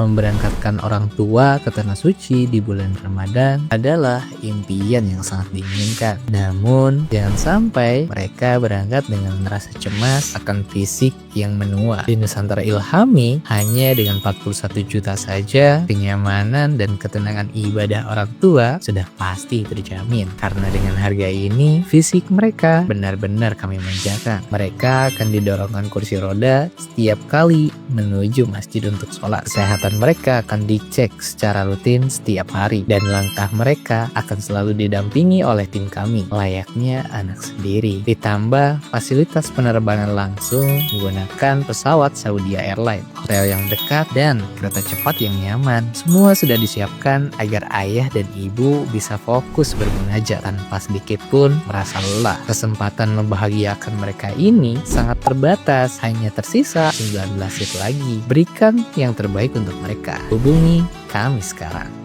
Memberangkatkan orang tua ke tanah suci di bulan Ramadan adalah impian yang sangat diinginkan. Namun, jangan sampai mereka berangkat dengan merasa cemas akan fisik yang menua. Di Nusantara Ilhami, hanya dengan 41 juta saja, kenyamanan dan ketenangan ibadah orang tua sudah pasti terjamin. Karena dengan harga ini, fisik mereka benar-benar kami manjakan. Mereka akan didorongkan kursi roda setiap kali menuju masjid untuk sholat. Kesehatan mereka akan dicek secara rutin setiap hari, dan langkah mereka akan selalu didampingi oleh tim kami, layaknya anak sendiri. Ditambah fasilitas penerbangan langsung menggunakan pesawat Saudi Airlines, hotel yang dekat, dan kereta cepat yang nyaman. Semua sudah disiapkan agar ayah dan ibu bisa fokus bermunajat tanpa sedikit pun merasa lelah. Kesempatan membahagiakan mereka ini sangat terbatas, hanya tersisa 19 seat lagi. Berikan yang terbaik untuk mereka. Hubungi kami sekarang.